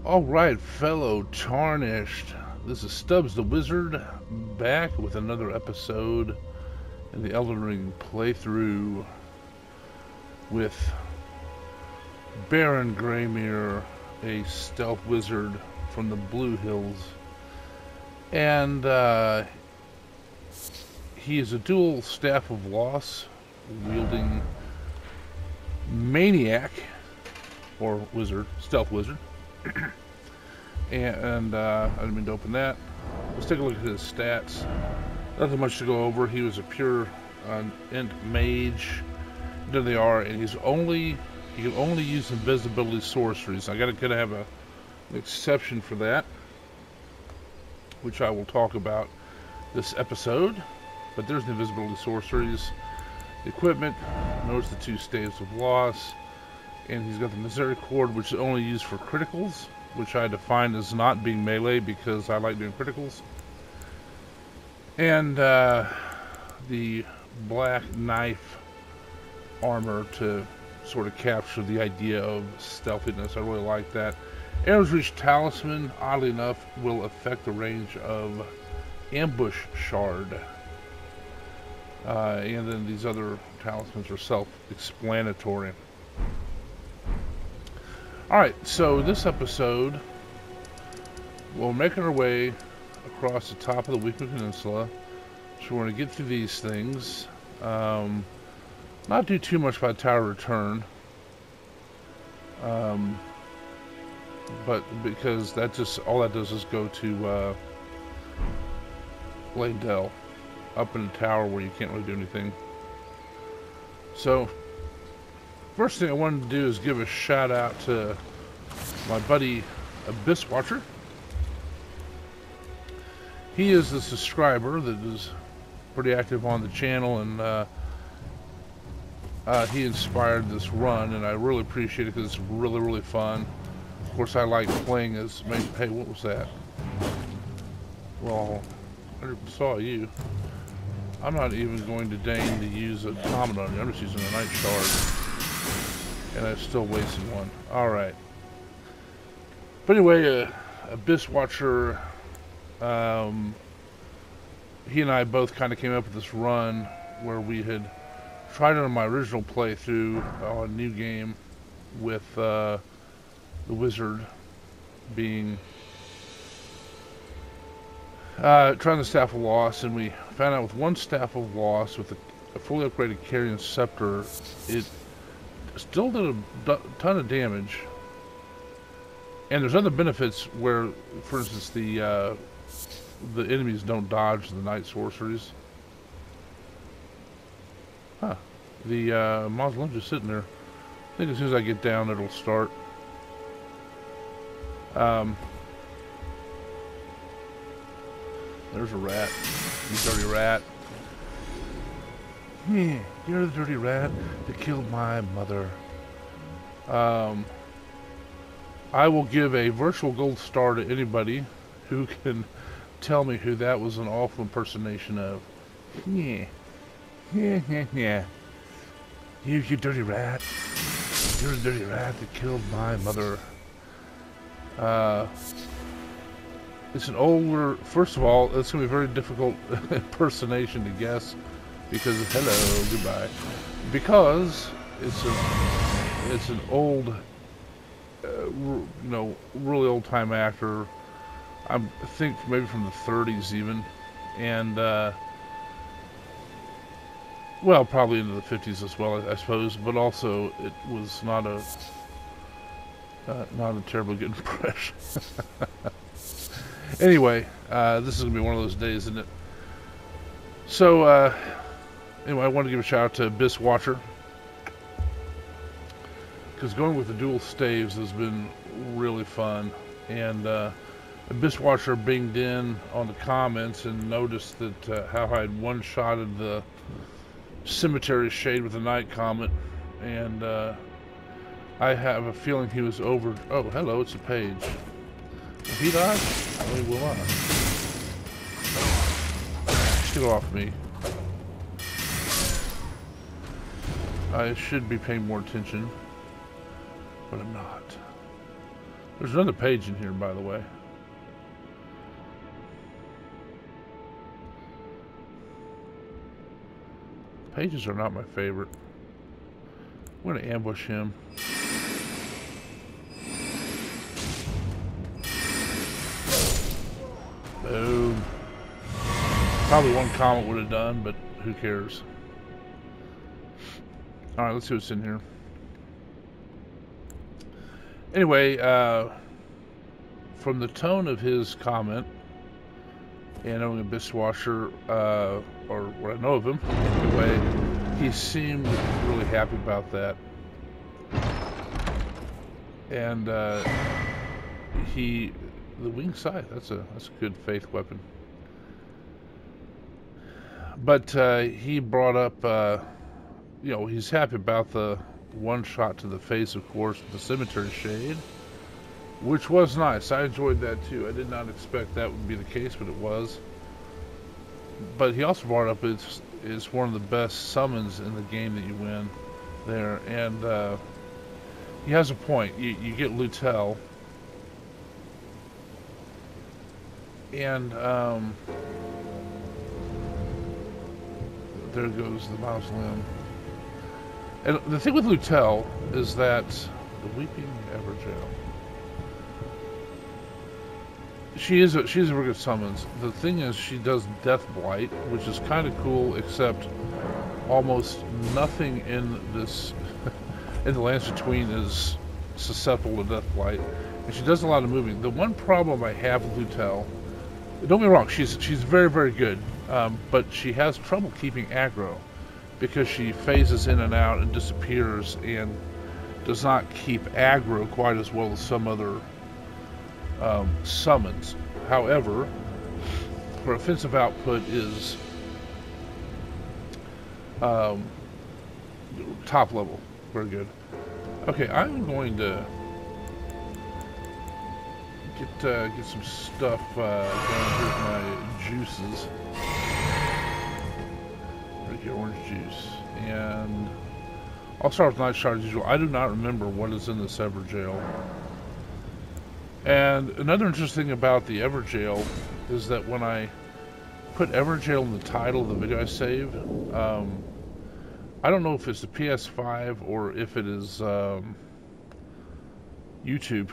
Alright, fellow Tarnished. This is Stubbs the Wizard, back with another episode in the Elden Ring playthrough with Baron Greymere, a stealth wizard from the Blue Hills. And he is a dual Staff of Loss wielding maniac, or wizard, stealth wizard. And I didn't mean to open that. Let's take a look at his stats. Nothing much to go over. He was a pure int mage. There they are, and he can only use invisibility sorceries. I gotta have an exception for that, which I will talk about this episode. But there's the invisibility sorceries. The equipment. Notice the 2 staves of loss. And he's got the misericord, which is only used for criticals, which I define as not being melee because I like doing criticals. And the black knife armor to sort of capture the idea of stealthiness. I really like that. Arrows Reach Talisman, oddly enough, will affect the range of Ambush Shard. And then these other talismans are self-explanatory. Alright, so this episode, we're making our way across the top of the Weekly Peninsula. So we're going to get through these things. Not do too much by Tower Return. But because that just, all that does is go to Leyndell, up in the tower where you can't really do anything. So, first thing I wanted to do is give a shout out to my buddy Abyss Watcher. He is a subscriber that is pretty active on the channel, and he inspired this run, and I really appreciate it because it's really fun. Of course, I like playing as... Hey, what was that? Well, I saw you. I'm not even going to deign to use a comment on you. I'm just using a night shard. And I'm still wasting one. Alright. But anyway, Abyss Watcher, he and I both kind of came up with this run where we had tried it on my original playthrough on New Game with the wizard being trying the Staff of Loss, and we found out with one Staff of Loss with a fully upgraded Carrion Scepter, it still did a ton of damage. And there's other benefits where, for instance, the enemies don't dodge the night sorceries. Huh. The mausoleum's just sitting there. I think as soon as I get down, it'll start. There's a rat. You dirty rat. Yeah, you're the dirty rat that killed my mother. I will give a virtual gold star to anybody who can tell me who that was an awful impersonation of. Yeah. Yeah. You dirty rat. You're the dirty rat that killed my mother. It's an older... First of all, it's going to be a very difficult impersonation to guess. Because, hello, goodbye. Because it's an old... you know, really old-time actor. I think maybe from the 30s even, and well, probably into the 50s as well, I suppose. But also, it was not a terribly good impression. Anyway, this is gonna be one of those days, isn't it? So, anyway, I want to give a shout out to Abyss Watcher, because going with the dual staves has been really fun. And Abyss Watcher binged in on the comments and noticed that how I had one-shotted the Cemetery Shade with the Night Comet, and I have a feeling he was over... Oh, hello, it's a page. Will he die? Oh, he will not. Get off me. I should be paying more attention, but I'm not. There's another page in here, by the way. Pages are not my favorite. I'm going to ambush him. Boom. Probably one comment would have done, but who cares? Alright, let's see what's in here. Anyway, from the tone of his comment, and knowing a dishwasher, or what I know of him, anyway, he seemed really happy about that. And the winged scythe, that's a good faith weapon. But he brought up, you know, he's happy about the one shot to the face, of course, with the cemetery shade, which was nice. I enjoyed that too. I did not expect that would be the case, but it was. But he also brought up it's one of the best summons in the game that you win there, and he has a point. You get Lutel, and there goes the mausoleum. And the thing with Lutel is that the Weeping Everjail. She's a very good summons. The thing is, she does Death Blight, which is kind of cool, except almost nothing in this in the lands between is susceptible to Death Blight, and she does a lot of moving. The one problem I have with Lutel, don't get me wrong, she's very, very good, but she has trouble keeping aggro because she phases in and out and disappears and does not keep aggro quite as well as some other summons. However, her offensive output is top level. Very good. Okay, I'm going to get some stuff going here with my juices. Right here, orange juice. And I'll start with Night Shard as usual. I do not remember what is in this Everjail. And another interesting thing about the Everjail is that when I put Everjail in the title of the video I saved, I don't know if it's the PS5 or if it is YouTube.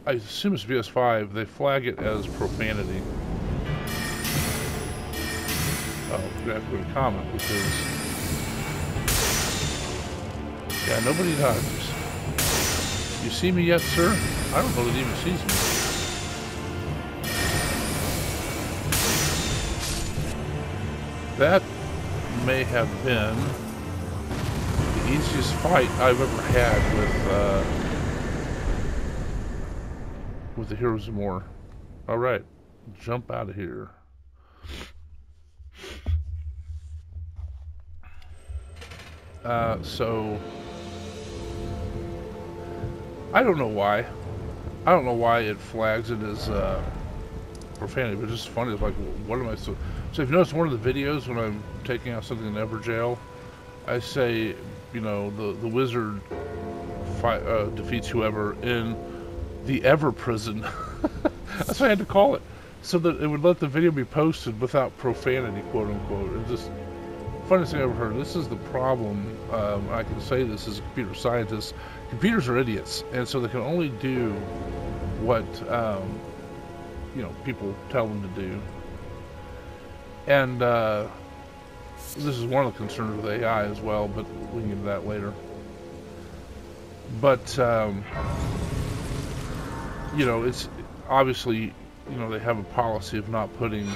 I assume it's PS5. They flag it as profanity. Oh, we have to go to comment because, yeah, nobody dodges. You see me yet, sir? I don't know that he even sees me. That may have been the easiest fight I've ever had with the Heroes of Zamor. Alright, jump out of here. So I don't know why. I don't know why it flags it as profanity, but it's just funny. It's like, what am I so if you notice one of the videos when I'm taking out something in Everjail, I say, you know, the wizard defeats whoever in the Everprison. That's what I had to call it, so that it would let the video be posted without profanity, quote unquote. It's just funniest thing I ever heard. This is the problem. I can say this as a computer scientist. Computers are idiots, and so they can only do what you know, people tell them to do. And this is one of the concerns with AI as well, but we can get to that later. But you know, it's obviously, you know, they have a policy of not putting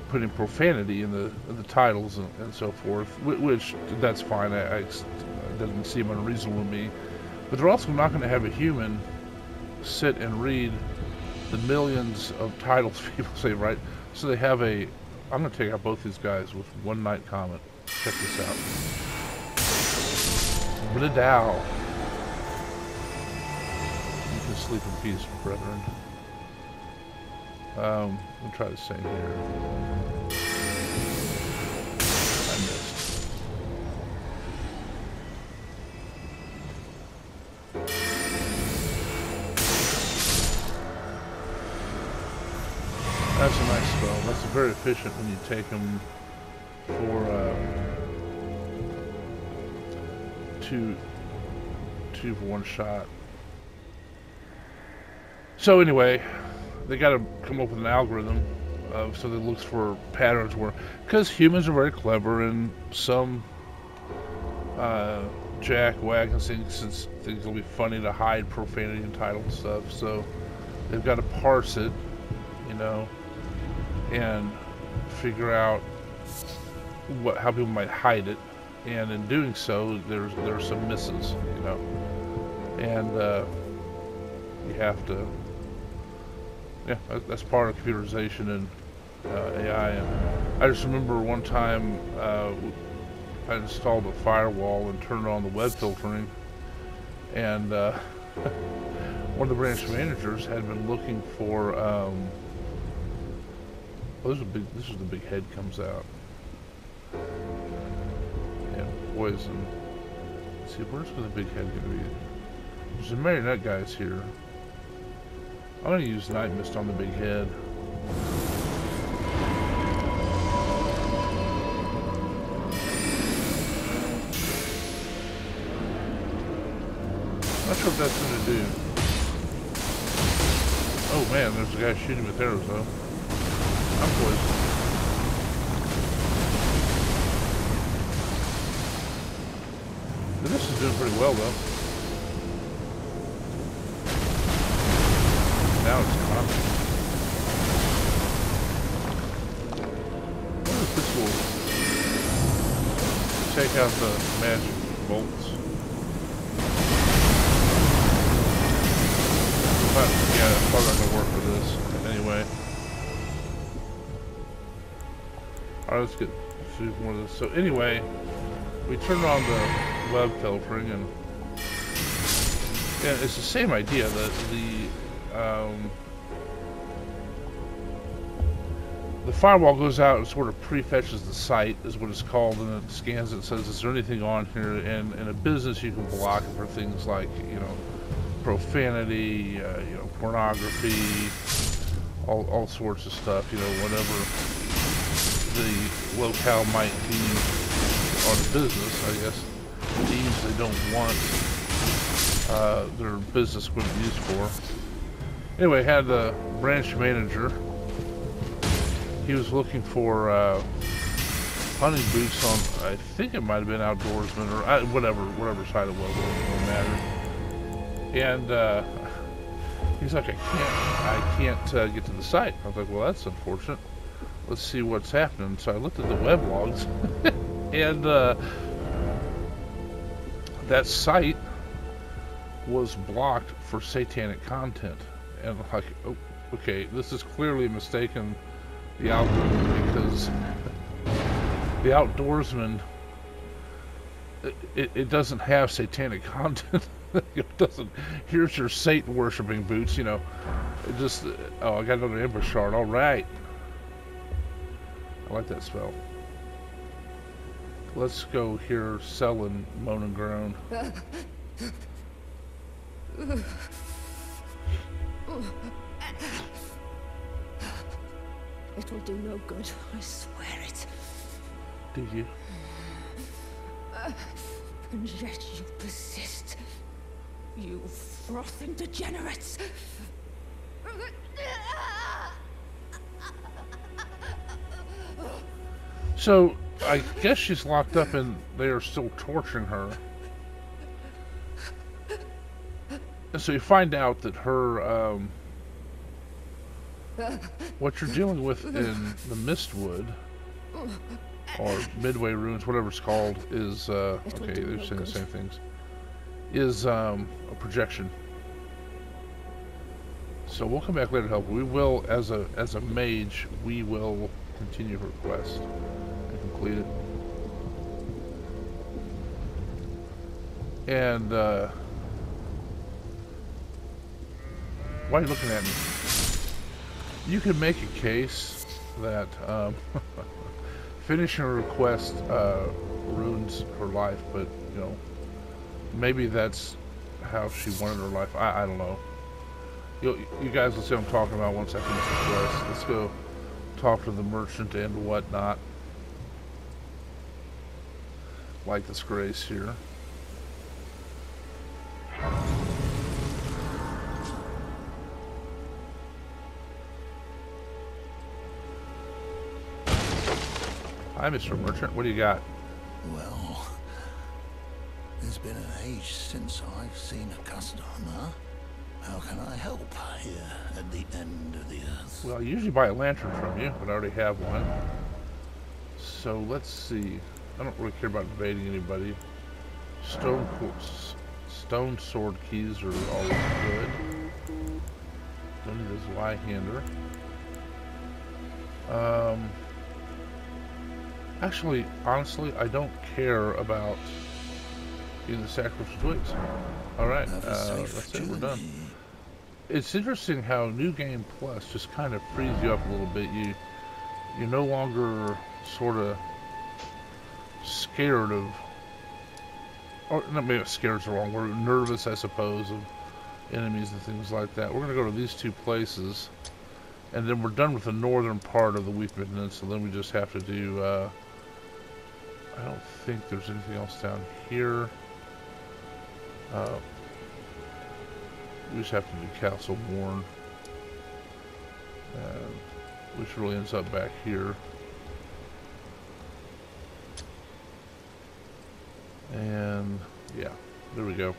putting profanity in the titles and so forth, which that's fine. It doesn't seem unreasonable to me. But they're also not going to have a human sit and read the millions of titles people say, right? So they have a... I'm going to take out both these guys with one night comment. Check this out. Blidow. You can sleep in peace, brethren. We'll try the same here. I missed. That's a nice spell. That's very efficient when you take them for two for one shot. So anyway, they got to come up with an algorithm so that it looks for patterns where, because humans are very clever, and some jack-wagons things will be funny to hide profanity in title and stuff. So they've got to parse it, you know, and figure out how people might hide it, and in doing so, there's some misses, you know, and you have to, yeah, that's part of computerization and AI. And I just remember one time I installed a firewall and turned on the web filtering, and one of the branch managers had been looking for. This is the big head comes out. Yeah, poison. Let's see, where's the big head gonna be? There's some marionette guys here. I'm gonna use Night Mist on the big head. Not sure what that's gonna do. Oh man, there's a guy shooting with arrows though. I'm poisoned. This is doing pretty well though. Now it's constant. I wonder if this will take out the magic bolts. But, yeah, that's probably not going to work for this. Anyway. Alright, let's get more of this. So anyway, we turned on the web filtering, and yeah, it's the same idea that the firewall goes out and sort of prefetches the site, is what it's called, and it scans it and says, is there anything on here? And in a business, you can block it for things like, you know, profanity, you know, pornography, all sorts of stuff, you know, whatever the locale might deem, or the business, I guess, deems they don't want their business equipment used for. Anyway, had the branch manager. He was looking for hunting boots on, I think it might have been outdoorsman, or whatever side it was, it doesn't matter. And he's like, I can't get to the site. I was like, well, that's unfortunate. Let's see what's happening. So I looked at the web logs, and that site was blocked for satanic content. And I'm like, oh, okay, this is clearly mistaken the algorithm, because the outdoorsman, it doesn't have satanic content. It doesn't. Here's your Satan worshiping boots, you know. It just, oh, I got another Ember shard. All right. I like that spell. Let's go here, sell and moan and groan. It will do no good, I swear it. Do you? And yet you persist. You frothing degenerates. So, I guess she's locked up and they are still torturing her. And so you find out that her, what you're dealing with in the Mistwood, or Midway Ruins, whatever it's called, is, okay, they're saying the same things, is a projection. So we'll come back later to help. We will, as a mage, we will continue her quest and complete it. And, why are you looking at me? You can make a case that finishing a request ruins her life, but you know, maybe that's how she wanted her life. I don't know. You guys will see what I'm talking about once I finish the quest. Let's go talk to the merchant and whatnot. Like this grace here. Hi, Mr. Merchant. What do you got? Well, it's been an age since I've seen a customer. How can I help here at the end of the earth? Well, I usually buy a lantern from you, but I already have one. So let's see. I don't really care about invading anybody. Stone sword keys are always good. Don't need this Y-hander. Actually, honestly, I don't care about getting the sacrificial twigs. Alright, that's it, we're done. It's interesting how New Game Plus just kind of frees you up a little bit. You're no longer sort of scared of, or not, maybe scared is the wrong word, nervous, I suppose, of enemies and things like that. We're going to go to these two places, and then we're done with the northern part of the Weeping Peninsula. Then we just have to do, I don't think there's anything else down here. We just have to do Castle Morn, which really ends up back here. And yeah, there we go.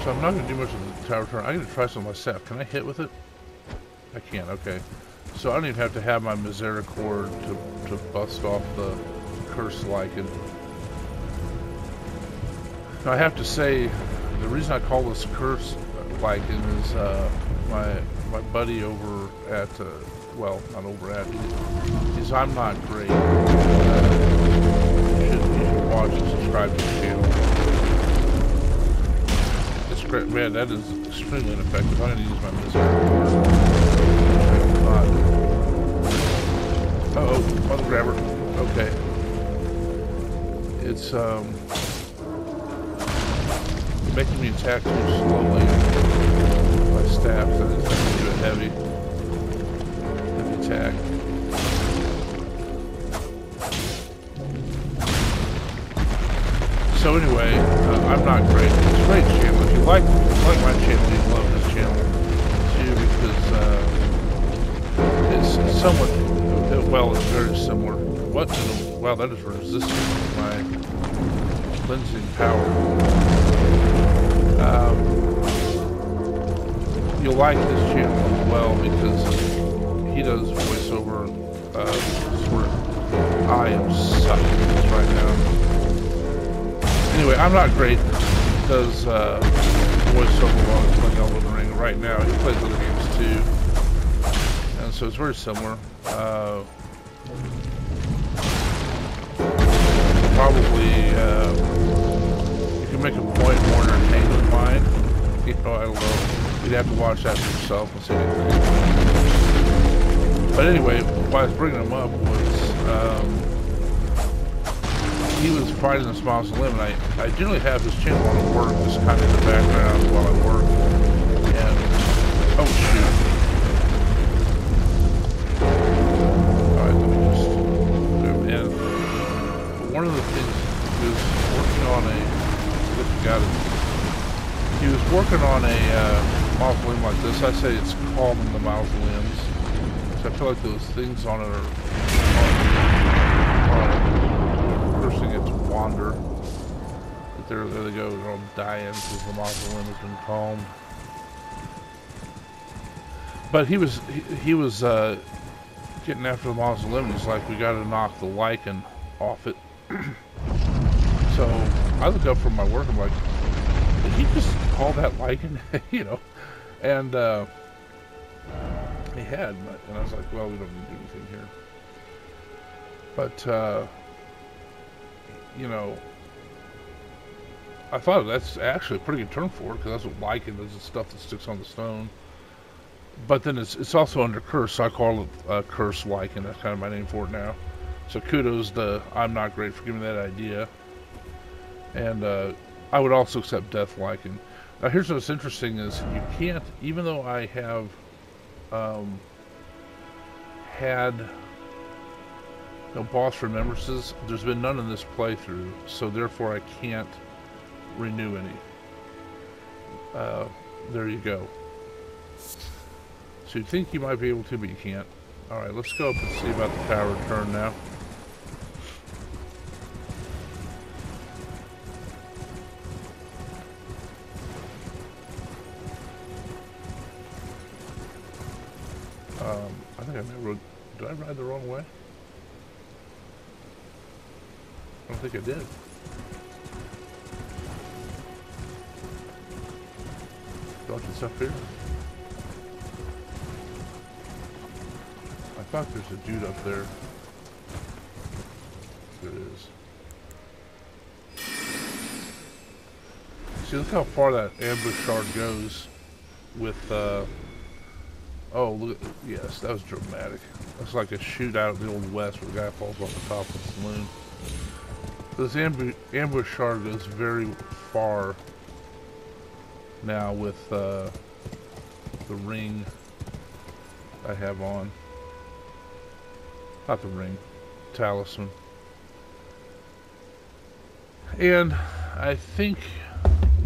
So I'm not going to do much of the tower turn. I'm going to try some myself. Can I hit with it? I can, okay. So I don't even have to have my Misericord to bust off the Cursed Lichen. Now I have to say, the reason I call this Cursed Lichen is my buddy over at, well, not over at, he's I'm Not Great. You should watch and subscribe to the channel. It's great, man, that is extremely ineffective. I'm going to use my Misericord. Uh-oh, mother grabber. Okay. It's, making me attack too slowly. My staff, so it's going to do a heavy attack. So anyway, I'm Not Great. It's a great channel. If you like my channel, you love this channel too, because it's somewhat, well, it's very similar. What? Wow, that is resistant to my cleansing power. You'll like this channel as well because he does voiceover. Sort of, I am sucking at this right now. Anyway, I'm Not Great. He does voiceover while he's playing Elden Ring right now. He plays other games too, and so it's very similar. Probably you can make a point more entertained than mine. You know, I don't know. You'd have to watch that for yourself and see anything. But anyway, why I was bringing him up was he was fighting this mausoleum, and I generally have his channel on at work, just kind of in the background while I work. And oh shoot! All right, let me just zoom in. But one of the things he was working on he was working on a mausoleum like this. I say it's called the mausoleums. So I feel like those things on it are forcing it to wander. But there they go. They're all dying because the mausoleum has been calmed. But he was getting after the mausoleum. He's like, we got to knock the lichen off it. So I look up from my work. I'm like, did he just call that lichen? You know, and he had, and I was like, well, we don't need to do anything here. But you know, I thought that's actually a pretty good term for it, because that's what lichen is, the stuff that sticks on the stone. But then it's also under curse, so I call it curse lichen. That's kind of my name for it now. So kudos to I'm Not Great for giving me that idea. And I would also accept death lichen. Now here's what's interesting is you can't, even though I have had no boss remembrances, there's been none in this playthrough, so therefore I can't renew any. There you go. So you'd think you might be able to, but you can't. Alright, let's go up and see about the power return now. I think I rode. Did I ride the wrong way? I don't think I did. Dodging stuff here. I thought there's a dude up there. There is. See, look how far that ambush shard goes with, oh, look, yes, that was dramatic. That's like a shootout of the Old West where the guy falls off the top of the saloon. This ambush shard goes very far now with the ring I have on. Not the ring, talisman. And I think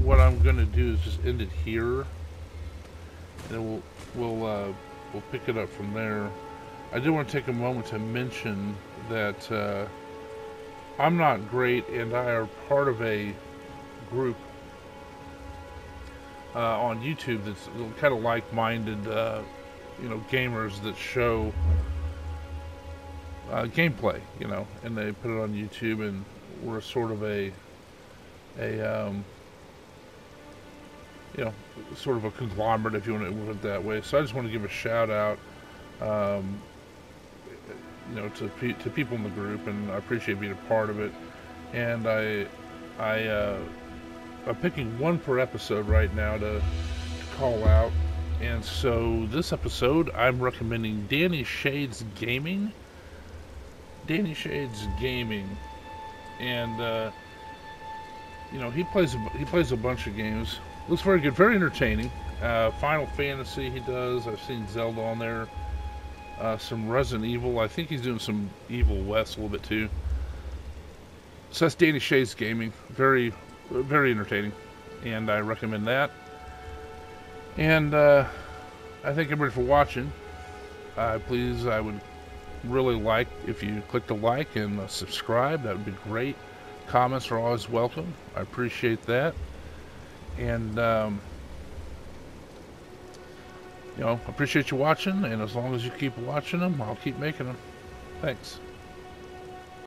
what I'm going to do is just end it here, and we'll pick it up from there. I do want to take a moment to mention that I'm Not Great and I are part of a group on YouTube that's kind of like-minded, you know, gamers that show gameplay, you know, and they put it on YouTube, and we're sort of a you know, sort of a conglomerate, if you want to put it that way. So I just want to give a shout out, you know, to people in the group, and I appreciate being a part of it. And I'm picking one per episode right now to call out. And so this episode, I'm recommending Danny Shades Gaming. Danny Shades Gaming, and you know, he plays a bunch of games. Looks very good, very entertaining. Final Fantasy he does. I've seen Zelda on there. Some Resident Evil. I think he's doing some Evil West a little bit too. So that's Danny Shades Gaming. Very, very entertaining, and I recommend that. And I thank everybody for watching. Please, I would really like if you click the like and subscribe. That would be great. Comments are always welcome. I appreciate that. And you know, appreciate you watching, and as long as you keep watching them, I'll keep making them. Thanks.